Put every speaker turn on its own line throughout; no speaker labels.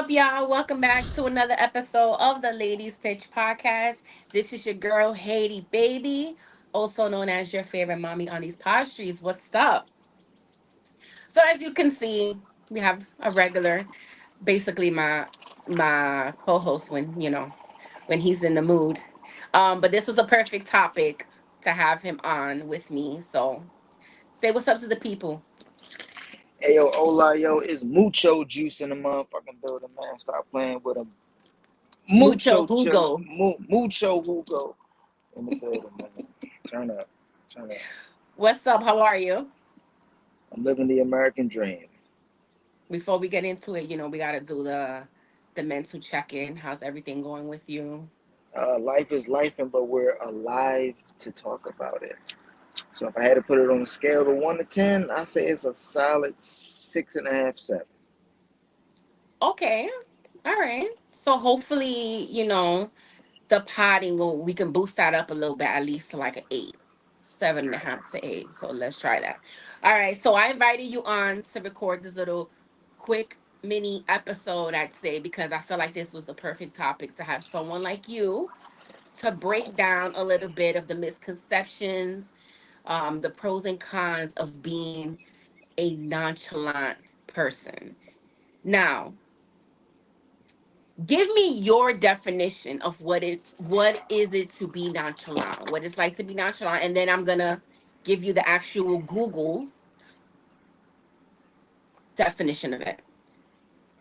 up, y'all? Welcome back to another episode of the Ladies Pitch Podcast. This is your girl, Haiti Baby, also known as your favorite mommy on these pod streets. What's up? So as you can see, we have a regular, basically my co-host when when he's in the mood. But this was a perfect topic to have him on with me. So say what's up to the people.
Hey yo, hola yo, it's mucho juice in the motherfucking building, man. Stop playing with him.
Mucho
Mucho
Hugo.
mucho Hugo in the building, man. Turn up, turn up.
What's up? How are you?
I'm living the American dream.
Before we get into it, we gotta do the mental check-in. How's everything going with you?
Life is life, but we're alive to talk about it. So if I had to put it on a scale of 1 to 10, I say it's a solid 6.5, 7.
Okay. All right. So hopefully, the potting we can boost that up a little bit, at least to like an 8, 7.5 to 8. So let's try that. All right. So I invited you on to record this little quick mini episode, I'd say, because I feel like this was the perfect topic to have someone like you to break down a little bit of the misconceptions, the pros and cons of being a nonchalant person. Now, give me your definition of what is it to be nonchalant, what it's like to be nonchalant, and then I'm gonna give you the actual Google definition of it.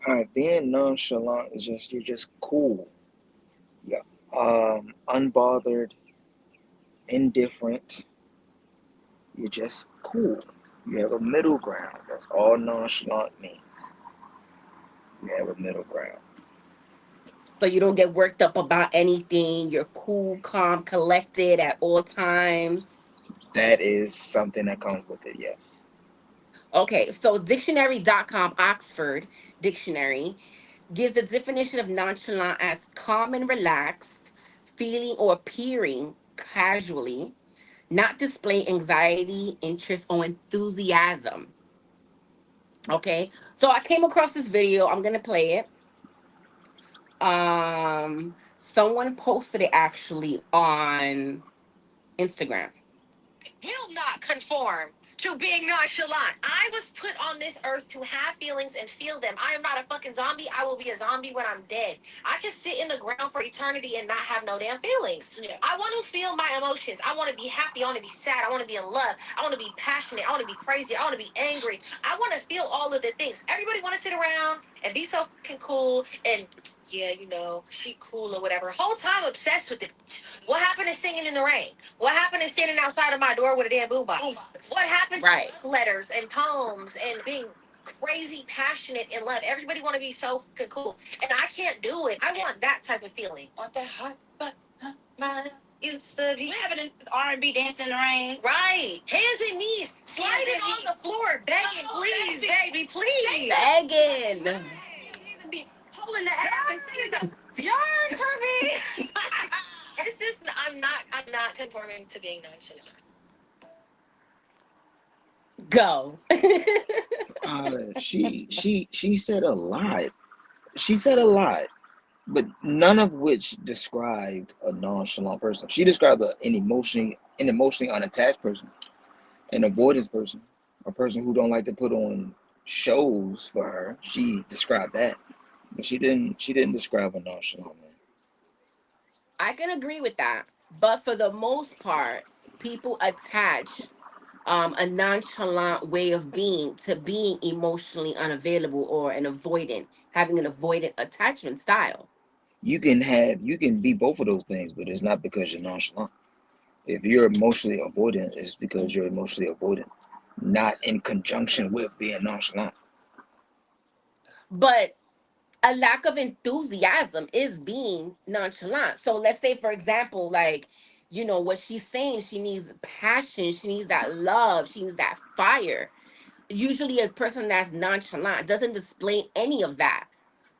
All right, being nonchalant is just you're just cool. Yeah. Unbothered, indifferent. You're just cool. You have a middle ground. That's all nonchalant means. You have a middle ground.
So you don't get worked up about anything. You're cool, calm, collected at all times.
That is something that comes with it, yes.
Okay, so dictionary.com, Oxford Dictionary, gives the definition of nonchalant as calm and relaxed, feeling or appearing casually, not display anxiety, interest, or enthusiasm. Okay,
Yes.
so I came across this video. I'm gonna play it. Someone posted it actually on Instagram. Will not conform to being nonchalant. I was put on this earth to have feelings and feel them. I am not a fucking zombie. I will be a zombie when I'm dead. I can sit in the ground for eternity and not have no damn feelings. Yeah. I want to feel my emotions. I want to be happy. I want to be sad. I want to be in love. I want to be passionate. I want to be crazy. I want to be angry. I want to feel all of the things. Everybody want to sit around and be so fucking cool and yeah, she cool or whatever. Whole time obsessed with it. What happened to singing in the rain? What happened to standing outside of my door with a damn boombox? What happened to love letters and poems and being crazy passionate in love? Everybody want to be so fucking cool, and I can't do it. I want that type of feeling. Want that heart, but mine used to be having an R&B dance in the rain. Right, hands and knees, sliding on the floor, begging, please, baby, please, begging. Knees and be holding the ass and singing. Yarn for me. It's just I'm not conforming to being nonchalant. Go.
She said a lot. She said a lot, but none of which described a nonchalant person. She described an emotionally unattached person, an avoidance person, a person who don't like to put on shows for her. She described that, but she didn't describe a nonchalant man.
I can agree with that. But for the most part, people attach a nonchalant way of being to being emotionally unavailable or an avoidant, having an avoidant attachment style.
You can be both of those things, but it's not because you're nonchalant. If you're emotionally avoidant, it's because you're emotionally avoidant, not in conjunction with being nonchalant.
But a lack of enthusiasm is being nonchalant. So let's say, for example, like, what she's saying, she needs passion, she needs that love, she needs that fire. Usually, a person that's nonchalant doesn't display any of that.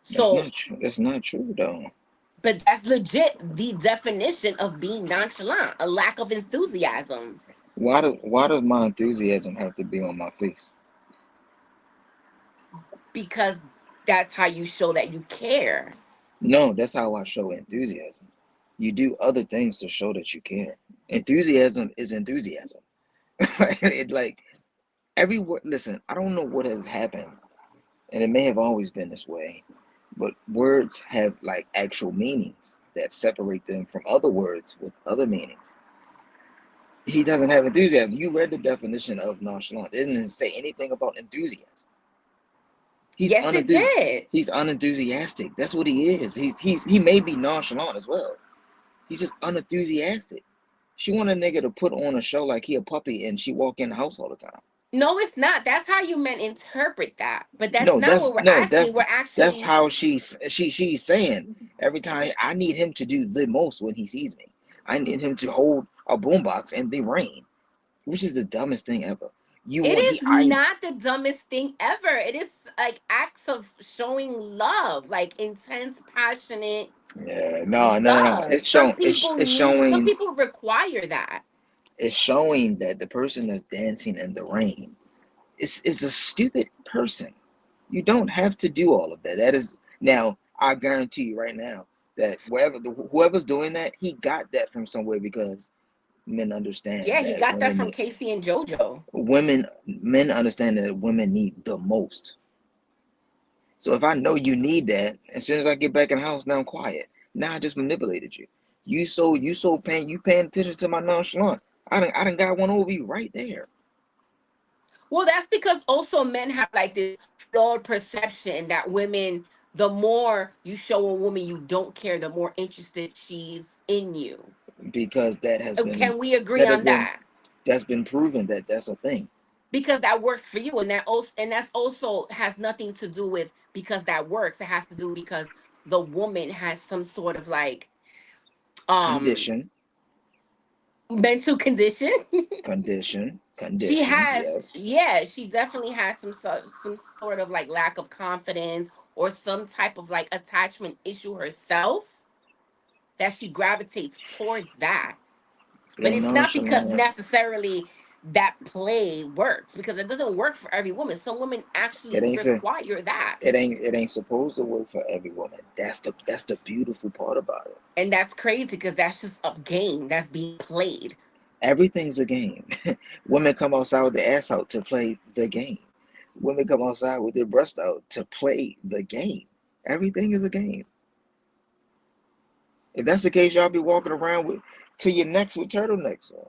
That's
So,
not true. That's not true though.
but that's legit the definition of being nonchalant, a lack of enthusiasm.
Why does my enthusiasm have to be on my face?
Because that's how you show that you care.
No, that's how I show enthusiasm. You do other things to show that you care. Enthusiasm is enthusiasm. It like every word. Listen, I don't know what has happened, and it may have always been this way, but words have like actual meanings that separate them from other words with other meanings. He doesn't have enthusiasm. You read the definition of nonchalant. It didn't say anything about enthusiasm. He's
Yes, it did.
He's unenthusiastic. That's what he is. He may be nonchalant as well. He's just unenthusiastic. She want a nigga to put on a show like he a puppy and she walk in the house all the time.
No, it's not. That's how you men interpret that. But that's
No,
not what we're asking. We're
that's
actually,
how she's saying every time I need him to do the most when he sees me. I need him to hold a boombox in the rain, which is the dumbest thing ever. You
it
want he
is
I
not the dumbest thing ever. It is like acts of showing love, like intense, passionate
Yeah, no.
love. Some people
It's
need, some
showing
people require that.
that the person that's dancing in the rain is a stupid person. You don't have to do all of that. That is now I guarantee you right now that whoever's doing that, he got that from somewhere because men understand
Yeah, he
that
got that from Casey and JoJo.
men understand that women need the most. So if I know you need that, as soon as I get back in the house, now I'm quiet. Now I just manipulated you. You paying attention to my nonchalant. I done got one over you right there.
Well, that's because also men have like this flawed perception that women, the more you show a woman you don't care, the more interested she's in you.
Because
Can we agree
that has
on
been
that?
that's been proven that that's a thing.
Because that works for you, and that's also has nothing to do with because that works. It has to do because the woman has some sort of like um
Condition,
mental condition. She
condition,
has,
yes.
yeah, she definitely has some sort of like lack of confidence or some type of like attachment issue herself that she gravitates towards that. But
Being
it's not because
nonchalant,
necessarily that play works, because it doesn't work for every woman. Some women
it
actually
ain't say
require that.
it ain't supposed to work for every woman. That's the beautiful part about it.
And that's crazy because that's just a game that's being played.
Everything's a game. Women come outside with their ass out to play the game. Women come outside with their breast out to play the game. Everything is a game. If that's the case, y'all be walking around with to your necks with turtlenecks on.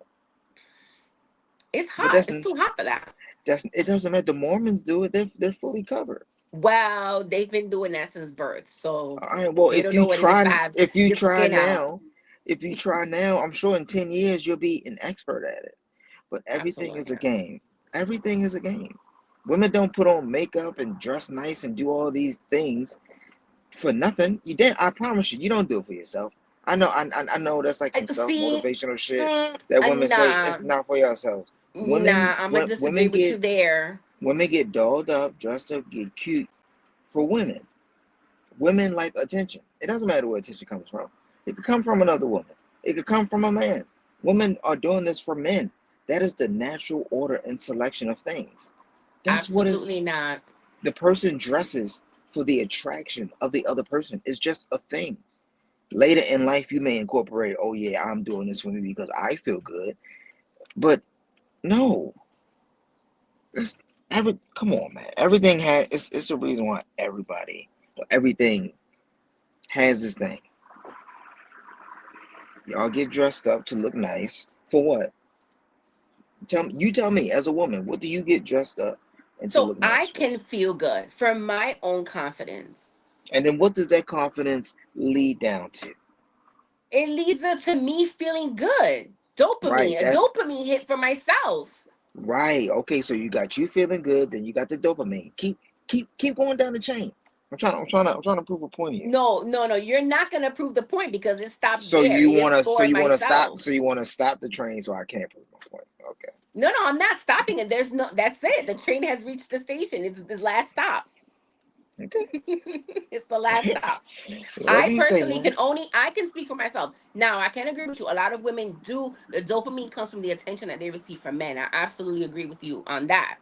It's
But
hot. It's too hot for that.
that's it doesn't matter. The Mormons do it. They're fully covered.
Well, they've been doing that since birth, so
All right. Well,
they don't know what it is to have your skin out.
if you try now, I'm sure in 10 years you'll be an expert at it. But everything
Absolutely
is a
not.
game. Everything is a game. Women don't put on makeup and dress nice and do all these things for nothing. You didn't. I promise you, you don't do it for yourself. I know that's like some self
See,
motivational shit that women say
nah,
it's not for yourselves.
nah, I'm gonna disagree
Women
with you there.
get dolled up, dressed up, get cute for women. Women like attention. It doesn't matter where attention comes from. It could come from another woman. It could come from a man. Women are doing this for men. That is the natural order and selection of things. That's what is
Absolutely not.
the person dresses for the attraction of the other person. It's just a thing. Later in life, you may incorporate, oh yeah, I'm doing this for me because I feel good. But no, it's come on, man. Everything has it's a reason why everything has this thing. Y'all get dressed up to look nice for what? Tell me as a woman, what do you get dressed up and to
So
look
I
nice for?
can feel good for my own confidence.
And then what does that confidence lead down to?
It leads up to me feeling good.
Right.
Dopamine, a
That's
dopamine hit for myself.
right. Okay, so you got you feeling good, then you got the dopamine. Keep going down the chain. I'm trying to prove a point here.
No, no, no. You're not gonna prove the point because it stops there. It is for
So
myself.
you wanna stop the train so I can't prove my point. Okay.
No, no, I'm not stopping it. There's no. That's it. The train has reached the station. It's the last stop.
Okay.
It's the last stop.
Whatever
I
you say,
personally
man.
can only I can speak for myself. Now I can agree with you. A lot of women do the dopamine comes from the attention that they receive from men. I absolutely agree with you on that.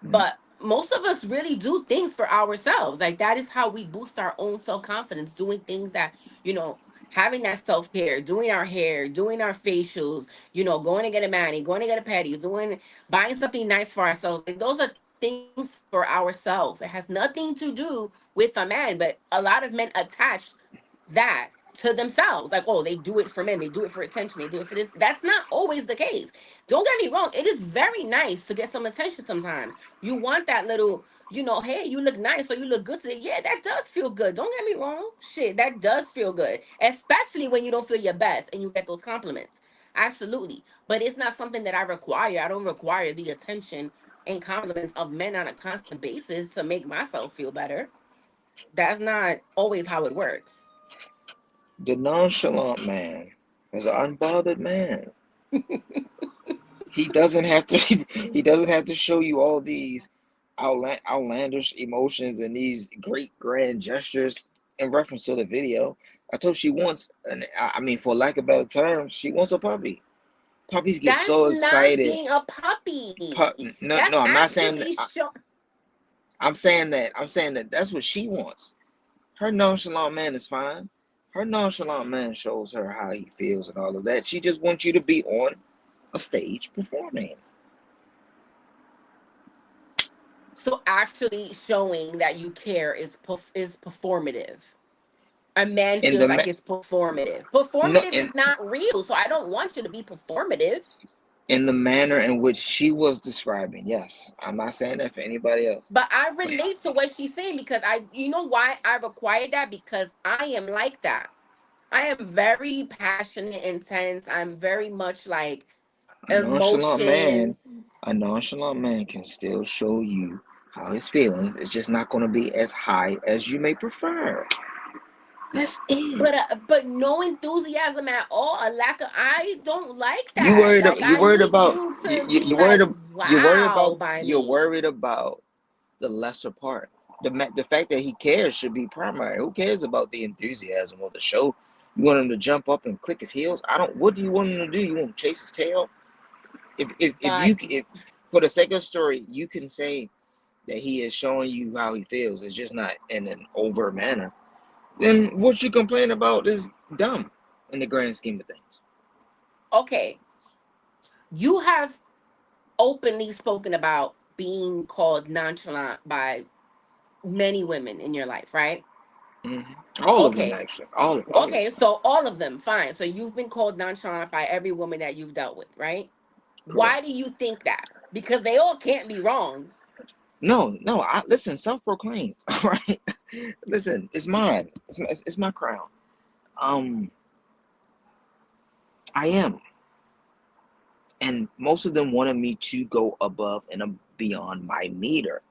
Mm.
But most of us really do things for ourselves. Like that is how we boost our own self-confidence, doing things that, you know, having that self-care, doing our hair, doing our facials, you know, going to get a mani, going to get a pedi, doing buying something nice for ourselves. Like those are things for ourselves. It has nothing to do with a man, but a lot of men attach that to themselves. Like, oh, they do it for men, they do it for attention, they do it for this. That's not always the case. Don't get me wrong, it is very nice to get some attention sometimes. You want that little, you know, hey, you look nice or you look good today. Yeah, that does feel good. Don't get me wrong. Shit, that does feel good. Especially when you don't feel your best and you get those compliments. Absolutely. But it's not something that I require. I don't require the attention and compliments of men on a constant basis to make myself feel better. That's not always how it works.
The nonchalant man is an unbothered man. He doesn't have to. He doesn't have to show you all these outlandish emotions and these great grand gestures in reference to the video. I told she wants, and I mean, for lack of better terms, she wants a puppy. Puppies get
That's
so
not
excited.
being a puppy.
No,
That's
no, I'm not saying that.
actually show.
I'm saying that. I'm saying that that's what she wants. Her nonchalant man is fine. Her nonchalant man shows her how he feels and all of that. She just wants you to be on a stage performing.
So actually showing that you care is performative. A man
In
feels
the
like it's performative.
no,
Performative is not real, so I don't want you to be performative.
in the manner in which she was describing. Yes, I'm not saying that for anybody else.
But I
But
relate to what she's saying because you know why I require that? Because I am like that. I am very passionate, intense. I'm very much like
a nonchalant man,
emotions.
a nonchalant man can still show you how his feelings. It's just not going to be as high as you may prefer. That's it.
But no enthusiasm at all. A lack of. I don't like
You
that.
worried?
Like
You
I
worried
need
about?
you
You,
to
you,
be
you worried?
like
You worried
wow
about?
by
You're
me.
worried about the lesser part. The fact that he cares should be primary. Who cares about the enthusiasm of the show? You want him to jump up and click his heels? I don't. What do you want him to do? You want him to chase his tail? If
But
you if for the sake of the story, you can say that he is showing you how he feels. It's just not in an overt manner. Then what you complain about is dumb in the grand scheme of things.
okay, you have openly spoken about being called nonchalant by many women in your life, right?
All of them,
Okay.
actually. All of them.
Okay, so all of them, fine. So you've been called nonchalant by every woman that you've dealt with, right?
Correct.
Why do you think that? Because they all can't be wrong.
No, no. I listen. Self-proclaimed. All right. Listen, it's mine. It's my crown. Um, I am, and most of them wanted me to go above and beyond my meter.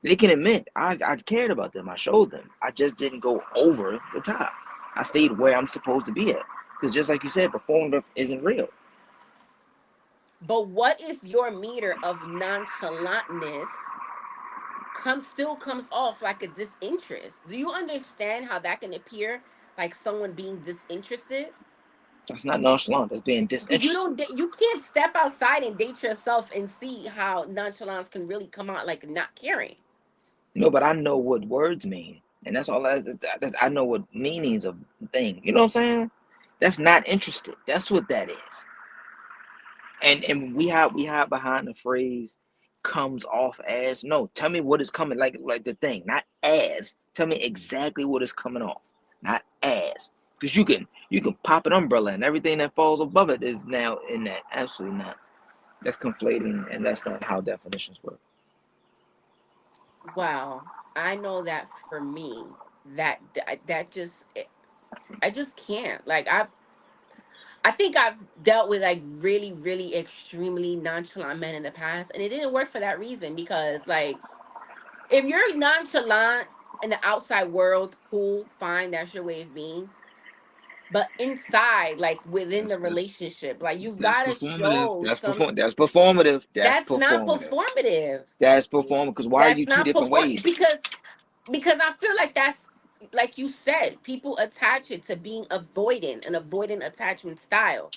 They can admit I cared about them. I showed them. I just didn't go over the top. I stayed where I'm supposed to be at. Because just like you said, performative isn't real.
But what if your meter of nonchalantness comes off like a disinterest? Do you understand how that can appear like someone being disinterested?
That's not nonchalant. That's being
You
disinterested.
don't you can't step outside and date yourself and see how nonchalance can really come out like not caring.
No, but I know what words mean, and that's all. I know what meanings of thing. You know what I'm saying? That's not interested. That's what that is. And we hide behind the phrase comes off as. No, tell me what is coming like the thing, not as. Tell me exactly what is coming off, not as. Because you can pop an umbrella and everything that falls above it is now in that. Absolutely not. That's conflating, and that's not how definitions work.
Wow, I know that for me, that just I just can't. Like I think I've dealt with like really, really extremely nonchalant men in the past, and it didn't work for that reason because like if you're nonchalant in the outside world, cool, fine, that's your way of being. But inside, like within the
That's
relationship, like you've
That's
got to
performative.
show
That's
some.
perform. That's performative. That's
That's not
performative.
performative.
That's performative. Because why are
That's
you two
not
different
perform
ways?
because I feel like that's like you said, people attach it to being avoidant, an avoidant attachment style.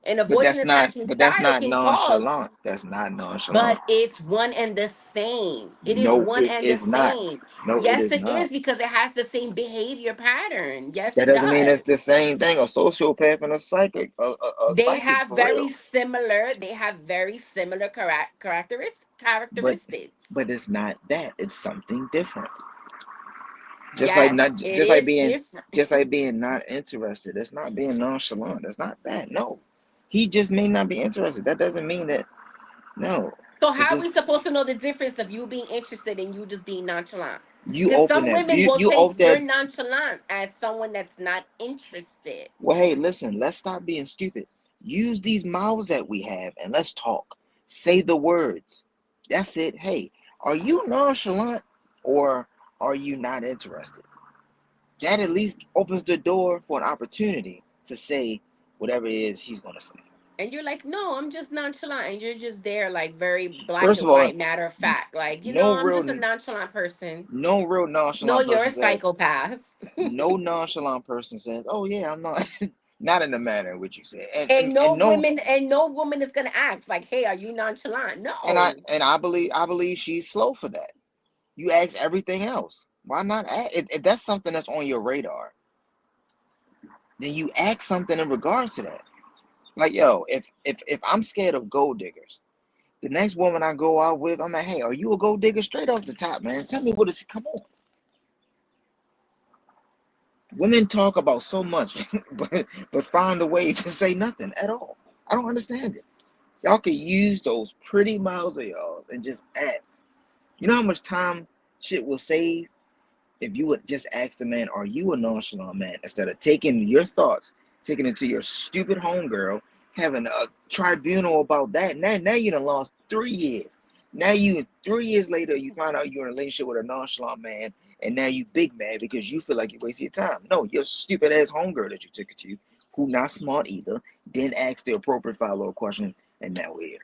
An
But
avoidant
that's not.
attachment
But that's
style
not
can cause,
nonchalant. That's not nonchalant.
but it's one and the same. It is
No,
one
it
and the
is not.
same.
No, it
Yes,
is
it is
not.
because it has the same behavior pattern. Yes,
That
it
doesn't mean it's
does.
the same thing. A sociopath and a
They
psychic
have
for
very
real.
similar. They have very similar
But
characteristics.
but it's not that. It's something different. Just like
Yes,
not
it
just like
is
being
different.
just like being not interested. That's not being nonchalant. That's not that. No. He just may not be interested. That doesn't mean that no.
So
It
how are we
just
supposed to know the difference of you being interested and you just being nonchalant?
you
Because
open
some
that
women will
you
take
open
your
that.
nonchalant as someone that's not interested.
Well, hey, listen, let's stop being stupid. Use these mouths that we have and let's talk. Say the words. That's it. Hey, are you nonchalant or are you not interested? That at least opens the door for an opportunity to say whatever it is he's going to say.
And you're like, no, I'm just nonchalant. And you're just there, like, very black
First
and
of all,
white, matter of fact. Like,
no
I'm just a
real,
nonchalant person.
no real
No,
nonchalant
you're
person
a
says,
psychopath.
no nonchalant person says, oh yeah, I'm not, not in the manner in which you said,
And no
and no,
women, and no woman is gonna ask, like, hey, are you nonchalant?
and
No.
I believe she's slow for that. You ask everything else. Why not ask? If that's something that's on your radar, then you ask something in regards to that. Like, yo, if I'm scared of gold diggers, the next woman I go out with, I'm like, hey, are you a gold digger? Straight off the top, man. Tell me what is it? Come on. Women talk about so much, but find a way to say nothing at all. I don't understand it. Y'all could use those pretty mouths of y'all and just ask. You know how much time shit will save if you would just ask the man, are you a nonchalant man? Instead of taking your thoughts, taking it to your stupid homegirl, having a tribunal about that. Now you done lost 3 years. Now 3 years later, you find out you're in a relationship with a nonchalant man, and now you big mad because you feel like you wasted your time. No, your stupid ass homegirl that you took it to, who not smart either, then asked the appropriate follow-up question, and now we're here.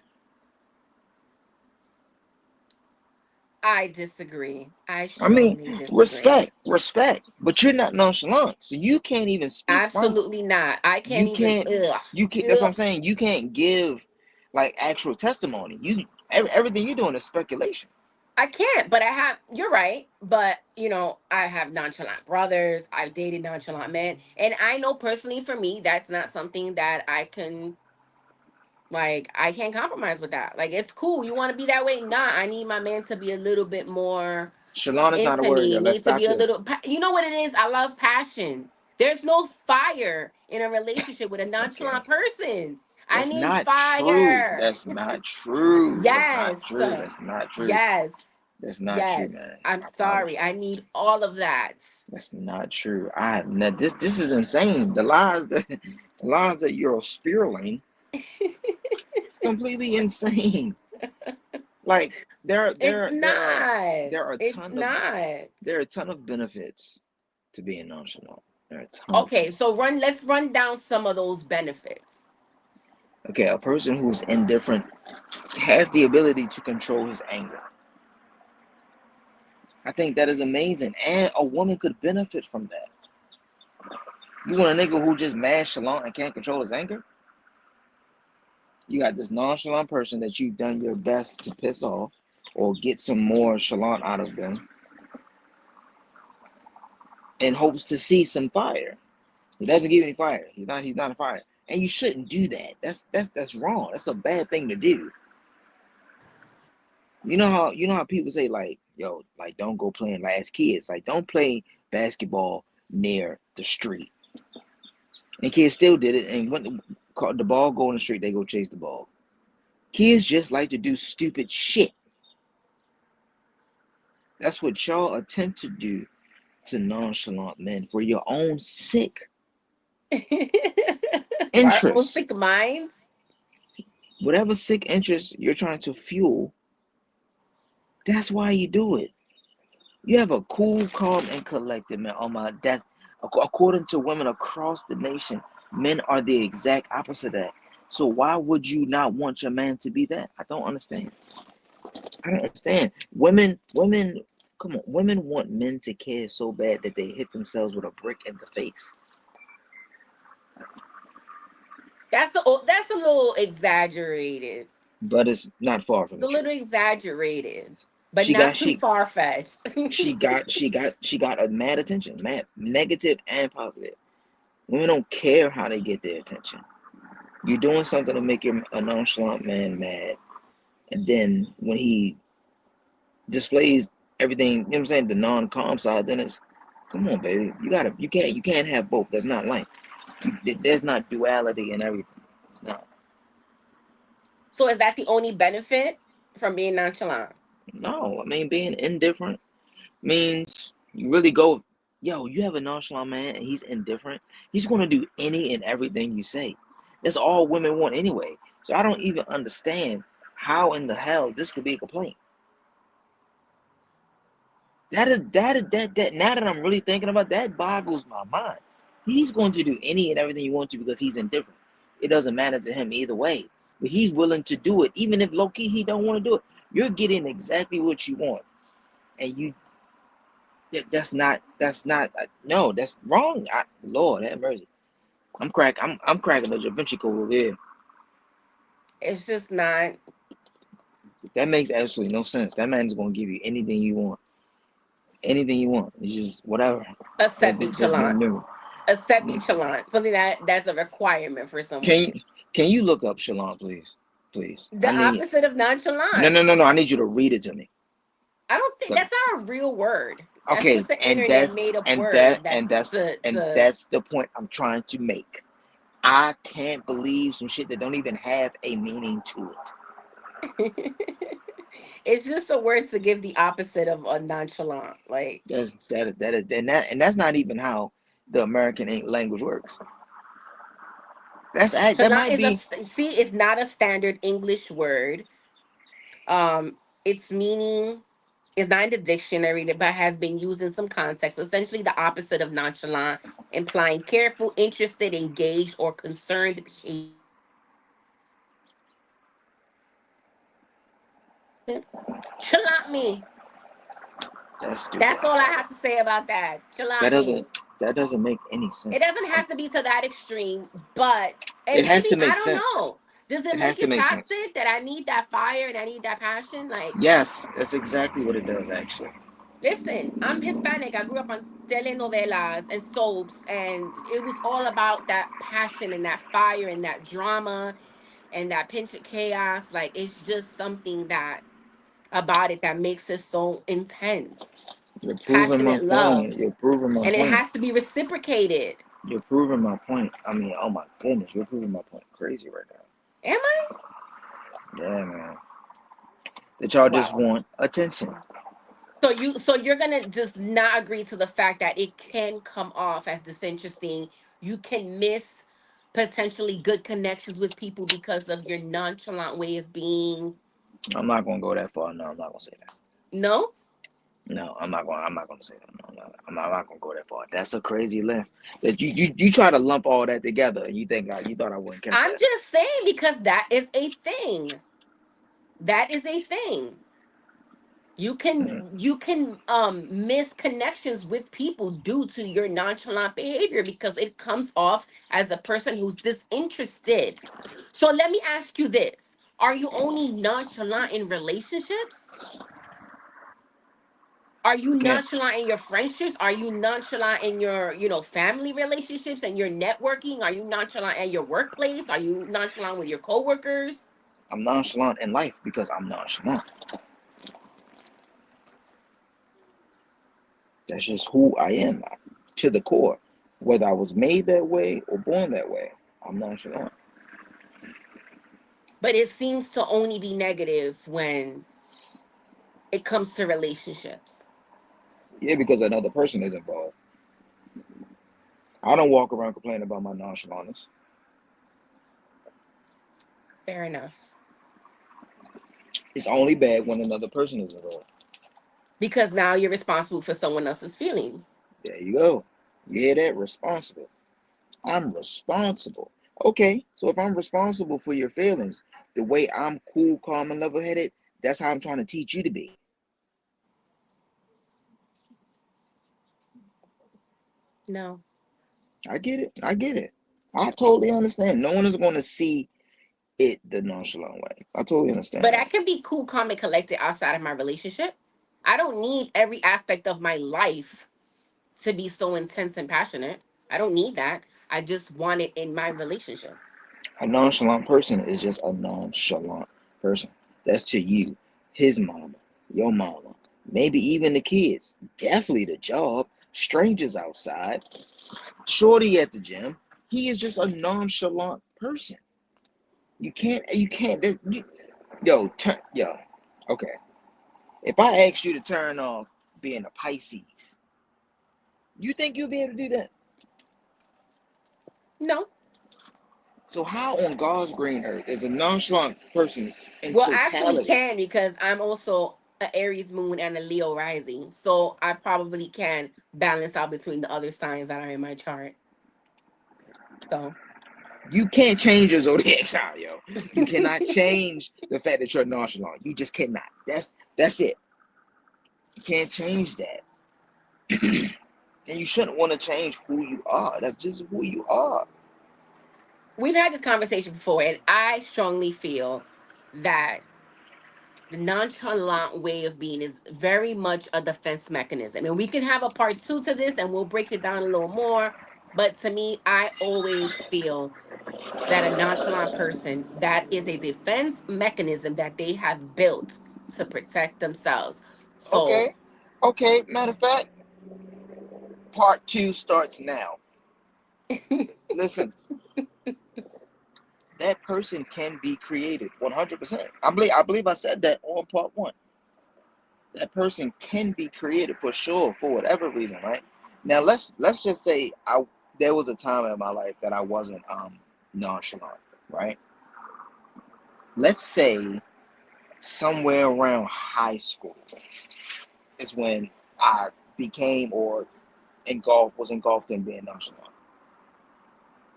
I disagree. I
I mean,
strongly disagree.
respect, but you're not nonchalant, so you can't even speak from.
Absolutely not. I can't
You
even,
can't,
ugh,
you can't. That's what I'm
ugh.
saying. You can't give like actual testimony. Everything you're doing is speculation.
I can't, but I have, you're right. But, I have nonchalant brothers. I've dated nonchalant men. And I know personally for me, that's not something that I can, like, I can't compromise with that. Like, it's cool. You want to be that way? Nah, I need my man to be a little bit more
Shalon is not a
into
word,
me.
yo.
It
Let's
needs to
stop
be a
this.
little, you know what it is? I love passion. There's no fire in a relationship with a
Okay,
nonchalant person. I
that's
need
not true.
fire.
That's not true. That's not
Yes.
true. That's not true.
Yes.
That's not true,
Yes.
man.
I'm
I promise
sorry.
you.
I need all of that.
That's not true. I have not. This is insane. The lies that you're spiraling. It's completely insane. Like
It's not.
there are a
It's
ton of
not.
there are a ton of benefits to being nonchalant. There are a ton of them.
Okay, so let's run down some of those benefits.
Okay, a person who's indifferent has the ability to control his anger. I think that is amazing, and a woman could benefit from that. You want a nigga who just mad chalant and can't control his anger? You got this nonchalant person that you've done your best to piss off or get some more chalant out of them in hopes to see some fire. He doesn't give any fire. He's not a fire. And you shouldn't do that. That's wrong. That's a bad thing to do. You know how people say like, yo, like don't go playing last kids. Like don't play basketball near the street. And kids still did it, and when the ball go in the street, they go chase the ball. Kids just like to do stupid shit. That's what y'all attempt to do to nonchalant men for your own sick
For our own
interests.
sick minds.
Whatever sick interest you're trying to fuel, that's why you do it. You have a cool, calm, and collected man. Oh my, that's according to women across the nation, men are the exact opposite of that. So why would you not want your man to be that? I don't understand. I don't understand. Women, come on. Women want men to care so bad that they hit themselves with a brick in the face.
That's a little exaggerated.
but it's not far from
It's
the
a little
truth.
exaggerated, but
She
not
got
too
she
far fetched.
she got a mad attention, mad negative and positive. Women don't care how they get their attention. You're doing something to make a nonchalant man mad, and then when he displays everything, you know what I'm saying, the non-calm side, then it's, come on, baby, you can't have both. That's not life. There's not duality in everything. It's not.
So is that the only benefit from being nonchalant?
No, I mean, being indifferent means you really go, yo, you have a nonchalant man and he's indifferent. He's going to do any and everything you say. That's all women want anyway. So I don't even understand how in the hell this could be a complaint. That now that I'm really thinking about that boggles my mind. He's going to do any and everything you want to because he's indifferent. It doesn't matter to him either way. But he's willing to do it, even if low key he don't want to do it. You're getting exactly what you want, and that's not no, that's wrong. Lord have mercy. I'm cracking a Da Vinci Code over here.
It's just not.
That makes absolutely no sense. That man's gonna give you anything you want. Anything you want. It's just whatever.
Accept be
Just
chalant.
remember.
Accept be chalant. Something that's a requirement for someone.
Can you look up Shalom, please? Please.
The opposite of nonchalant.
No. I need you to read it to me.
I don't think
'Cause-
that's not a real word. That's
Okay,
just an
and
internet made up word. To
that's the point I'm trying to make. I can't believe some shit that don't even have a meaning to
it's just a word to give the opposite of a nonchalant. Like
it. And that's not even how the American language works. That
chalant
might
is a
be.
see. It's not a standard English word. Its meaning is not in the dictionary, but has been used in some contexts. Essentially, the opposite of nonchalant, implying careful, interested, engaged, or concerned behavior. Chalant me.
That's stupid.
That's
I'm
all I
sorry.
have to say about that.
That
Chalant me.
doesn't that doesn't make any
It
sense.
doesn't have to be to that extreme, but
It
and
has
maybe
to
I
make
don't
sense.
know. Does it
It has
make
to
it
make sense.
toxic that I need that fire and I need that passion? Like,
Yes, that's exactly what it does actually.
listen, I'm Hispanic. I grew up on telenovelas and soaps, and it was all about that passion and that fire and that drama and that pinch of chaos. Like, it's just something that about it that makes it so intense.
You're proving my
Passionate
point.
love.
You're proving my
And it
point.
has to be reciprocated.
You're proving my point. I mean, oh my goodness, you're proving my point crazy right now.
Am I?
Yeah, man. That y'all just
Wow.
want attention.
So you're gonna just not agree to the fact that it can come off as disinteresting. You can miss potentially good connections with people because of your nonchalant way of being.
I'm not gonna go that far. No, I'm not gonna say that.
No,
No, I'm not gonna say that. No, no, I'm not gonna go that far. That's a crazy length. That you try to lump all that together and you think you thought I wouldn't catch
I'm
that.
just saying because that is a thing. That is a thing.
Mhm.
You can miss connections with people due to your nonchalant behavior because it comes off as a person who's disinterested. So let me ask you this. Are you only nonchalant in relationships? Are you
Can't.
nonchalant in your friendships? Are you nonchalant in your family relationships and your networking? Are you nonchalant at your workplace? Are you nonchalant with your coworkers?
I'm nonchalant in life because I'm nonchalant. That's just who I am to the core. Whether I was made that way or born that way, I'm nonchalant.
But it seems to only be negative when it comes to relationships.
Yeah, because another person is involved. I don't walk around complaining about my nonchalantness.
Fair enough.
It's only bad when another person is involved.
Because now you're responsible for someone else's feelings.
There you go. You hear that? Responsible. I'm responsible. Okay, so if I'm responsible for your feelings, the way I'm cool, calm, and level headed, that's how I'm trying to teach you to be.
No.
I get it. I get it. I totally understand. No one is going to see it the nonchalant way. I totally understand
But I
that.
can be cool, calm, and collected outside of my relationship. I don't need every aspect of my life to be so intense and passionate. I don't need that. I just want it in my relationship.
A nonchalant person is just a nonchalant person. That's to you, his mama, your mama, maybe even the kids, definitely the job, strangers outside, shorty at the gym. He is just a nonchalant person. Yo, okay. If I ask you to turn off being a Pisces, you think you'll be able to do that?
No.
So how on God's green earth is a nonchalant person in
Well, I actually
totality?
can because I'm also a Aries moon and a Leo rising. So I probably can balance out between the other signs that are in my chart. So
You can't change your zodiac sign, yo. You cannot change the fact that you're nonchalant. You just cannot. That's it. You can't change that. And you shouldn't want to change who you are. That's just who you are.
we've had this conversation before, and I strongly feel that the nonchalant way of being is very much a defense mechanism. And we can have a part two to this and we'll break it down a little more. But to me, I always feel that a nonchalant person, that is a defense mechanism that they have built to protect themselves. So
Okay. Okay. Matter of fact, part two starts now. Listen, that person can be created 100%. I believe I said that on part one. That person can be created for sure for whatever reason, right? Now let's just say there was a time in my life that I wasn't nonchalant, right? Let's say somewhere around high school is when I became or engulfed in being nonchalant.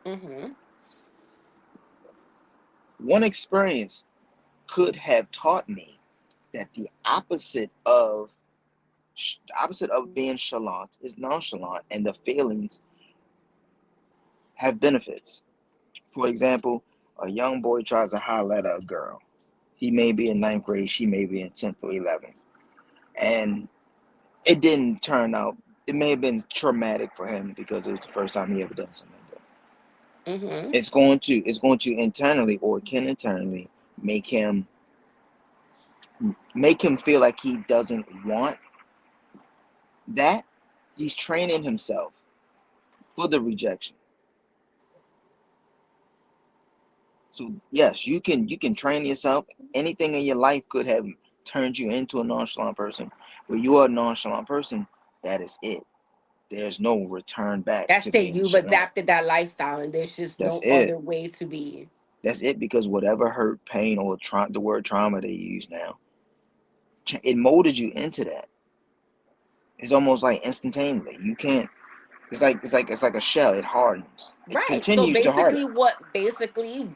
hmm
One experience could have taught me that the opposite of being chalant is nonchalant, and the feelings have benefits. For example, a young boy tries to holler at a girl. He may be in ninth grade, she may be in 10th or 11th. And it didn't turn out, it may have been traumatic for him because it was the first time he ever done something like that.
hmm
It's going to internally, or it can internally make him feel like he doesn't want that. He's training himself for the rejection. So yes, you can train yourself. Anything in your life could have turned you into a nonchalant person. When you are a nonchalant person, that is it. There's no return back to
that's it.
being
You've
chalant.
adapted that lifestyle, and there's just
That's
no
it.
other way to be.
That's it, because whatever hurt, pain, or the word trauma they use now, it molded you into that. It's almost like instantaneously. You can't. It's like a shell. It hardens. It
Right. So
continues to harden.
basically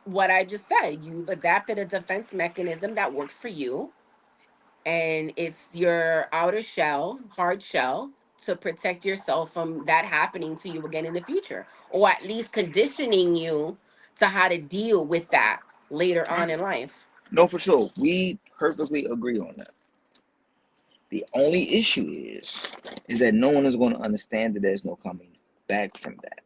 what I just said, you've adapted a defense mechanism that works for you, and it's your outer shell, hard shell, to protect yourself from that happening to you again in the future, or at least conditioning you to how to deal with that later on in life.
No, for sure. We perfectly agree on that. The only issue is that no one is going to understand that there's no coming back from that.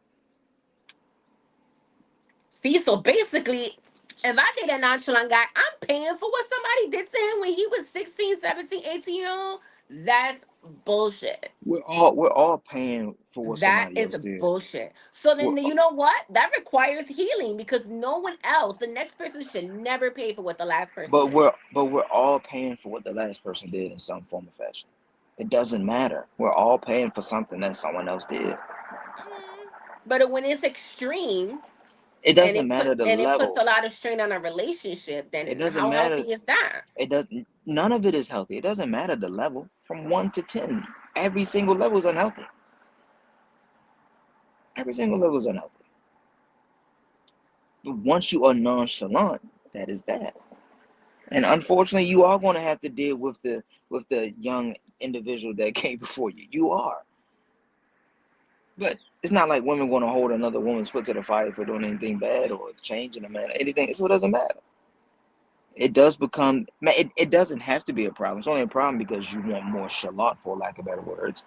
See, so basically, if I date a nonchalant guy, I'm paying for what somebody did to him when he was 16, 17, 18 years old. That's bullshit.
We're all paying for what
That
somebody
is
else did.
bullshit. So
We're,
then you know what? That requires healing because no one else, the next person should never pay for what the last person
but
did.
we're all paying for what the last person did in some form or fashion. It doesn't matter. We're all paying for something that someone else did.
But when it's extreme
It
and
doesn't matter the
it puts a
level.
lot of strain on a relationship,
It
then
doesn't
how
matter.
healthy is that?
It doesn't. None of it is healthy. It doesn't matter the level from 1 to 10. Every single level is unhealthy. Every single level is unhealthy. But once you are nonchalant, that is that. And unfortunately, you are going to have to deal with the young individual that came before you. You are. But It's not like women want to hold another woman's foot to the fire for doing anything bad or changing a man, anything. It's what doesn't matter. It does become, it doesn't have to be a problem. It's only a problem because you want more chalant, for lack of better words.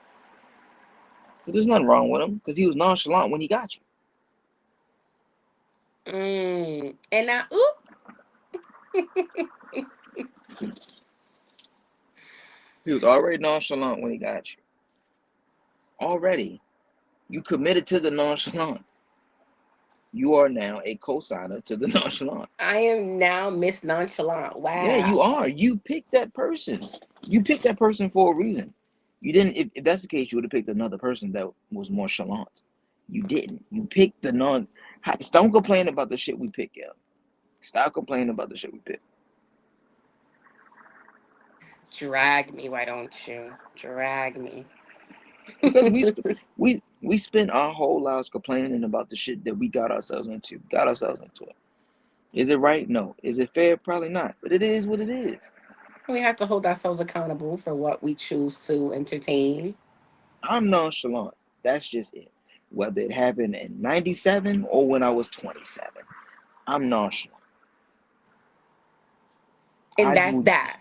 Because there's nothing wrong with him, because he was nonchalant when he got you.
And now, oop.
He was already nonchalant when he got you. Already. You committed to the nonchalant. You are now a cosigner to the nonchalant.
I am now Miss Nonchalant.
Yeah, you
Wow.
are. You picked that person. You picked that person for a reason. You didn't, if that's the case, you would have picked another person that was more chalant. You didn't. You picked the non. Don't complain about the shit we pick, yo. Stop complaining about the shit we pick.
Drag me, why don't you? Drag me.
Because we spend our whole lives complaining about the shit that we got ourselves into. Got ourselves into it. Is it right? No. Is it fair? Probably not. But it is what it is.
We have to hold ourselves accountable for what we choose to entertain.
I'm nonchalant. That's just it. Whether it happened in 97 or when I was 27. I'm nonchalant.
And
I
that's
will,
that.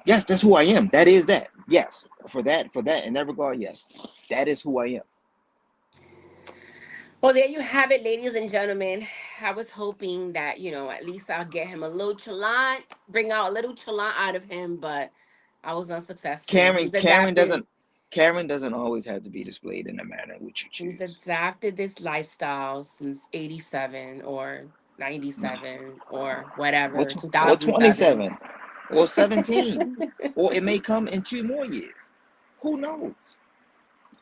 yes, that's who I am. That is that. Yes. For that, in that regard, yes. That is who I am.
Well, there you have it, ladies and gentlemen. I was hoping that, at least I'll get him a little chalant, bring out a little chalant out of him, but I was unsuccessful.
Karen, Karen doesn't Karen doesn't always have to be displayed in the manner which you
He's
choose.
adapted this lifestyle since 87 or 97 or whatever,
Or
2007.
27 or 17. Or it may come in 2 more years. Who knows?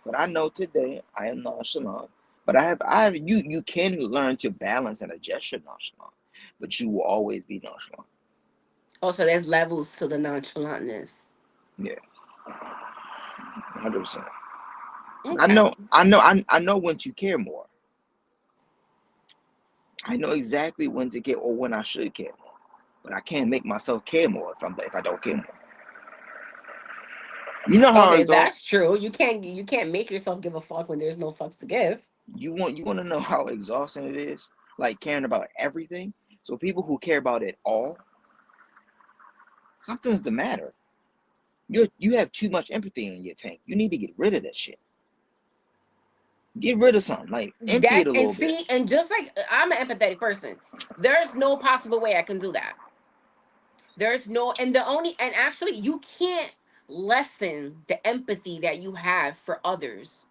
But I know today I am nonchalant. But I have you can learn to balance and adjust your nonchalant, but you will always be nonchalant.
Also, there's levels to the nonchalantness.
Yeah, 100%. I
Okay.
know, I know, I know when to care more. I know exactly when to care or when I should care more. But I can't make myself care more if I don't care more. You know how
Okay,
exhaust
that's true. You can't make yourself give a fuck when there's no fucks to give.
you want to know how exhausting it is, like caring about everything. So people who care about it all, something's the matter. You have too much empathy in your tank. You need to get rid of that shit. Get rid of something, like empty it
That's
a
and
little bit.
see, and just like I'm an empathetic person, there's no possible way I can do that. There's no, and the only, and actually, you can't lessen the empathy that you have for others,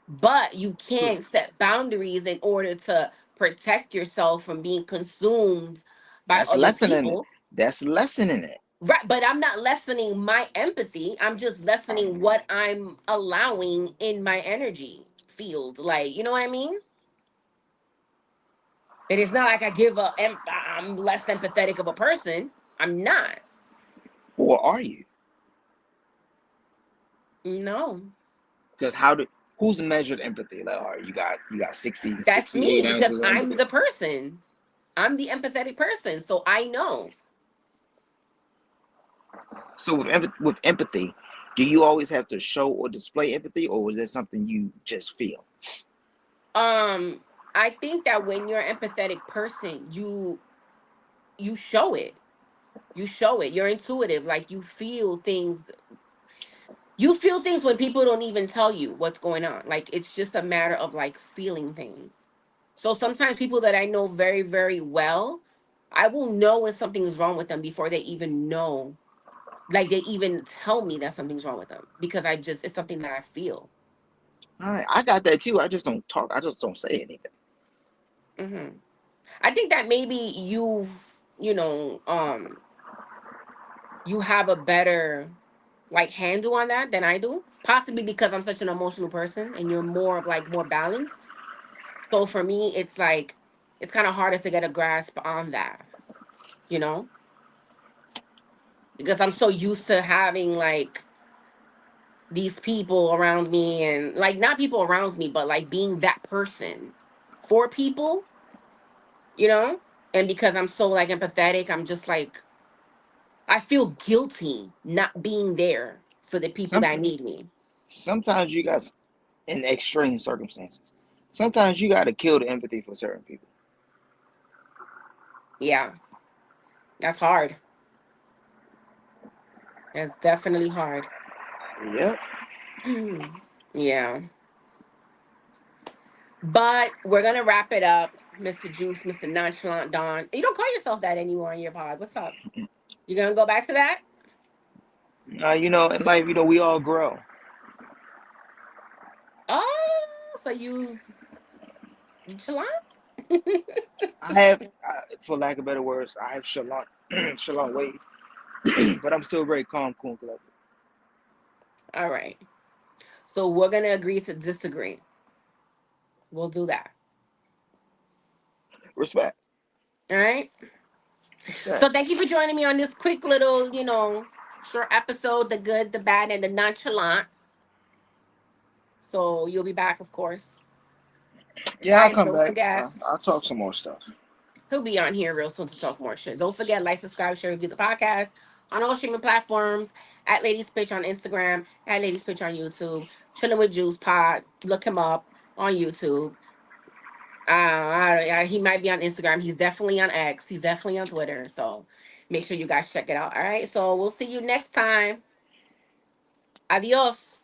but you can set boundaries in order to protect yourself from being consumed by
That's
other
lessening it.
people.
That's lessening it.
Right, but I'm not lessening my empathy. I'm just lessening what I'm allowing in my energy field. Like, you know what I mean? And it's not like I'm less empathetic of a person. I'm not.
Or are you?
No.
Because who's measured empathy? Like, all right, you got 60,
That's
68
me because
ounces of
I'm
empathy.
the person. I'm the empathetic person. So I know.
So with empathy, do you always have to show or display empathy, or is that something you just feel?
Um, I think that when you're an empathetic person, you show it. You show it. You're intuitive. Like you feel things when people don't even tell you what's going on. Like it's just a matter of like feeling things. So sometimes people that I know very, very well, I will know when something is wrong with them before they even know. Like they even tell me that something's wrong with them because it's something that I feel.
All right, I got that too. I just don't talk. I just don't say anything.
Hmm. I think that maybe you have a better like handle on that than I do. Possibly because I'm such an emotional person and you're more of like more balanced. So for me, it's like it's kind of harder to get a grasp on that, you know, because I'm so used to having like these people around me and like not people around me, but like being that person for people, you know. And because I'm so like empathetic, I'm just like I feel guilty not being there for the people
Some,
that need me.
sometimes you got in extreme circumstances. Sometimes you got to kill the empathy for certain people.
Yeah, that's hard. That's definitely hard.
Yep.
Yeah. But we're gonna wrap it up, Mr. Juice, Mr. Nonchalant Don. You don't call yourself that anymore in your pod. What's up? You gonna go back to that?
In life, we all grow.
Oh, so you chalant?
I have, for lack of better words, I have chalant, chalant ways, but I'm still very calm, cool, and collected.
All right. So we're gonna agree to disagree. We'll do that.
Respect.
All right.
Respect.
So thank you for joining me on this quick little, short episode, the good, the bad, and the nonchalant. So you'll be back, of course.
Yeah, I'll
Guys,
come
don't
back.
forget.
I'll talk some more stuff.
He'll be on here real soon to talk more shit. Don't forget, like, subscribe, share, review the podcast on all streaming platforms. At Ladies Pitch on Instagram, at Ladies Pitch on YouTube. Chilling with Juice Pod. Look him up on YouTube. He might be on Instagram. He's definitely on X. He's definitely on Twitter. So make sure you guys check it out. All right. So we'll see you next time. Adios.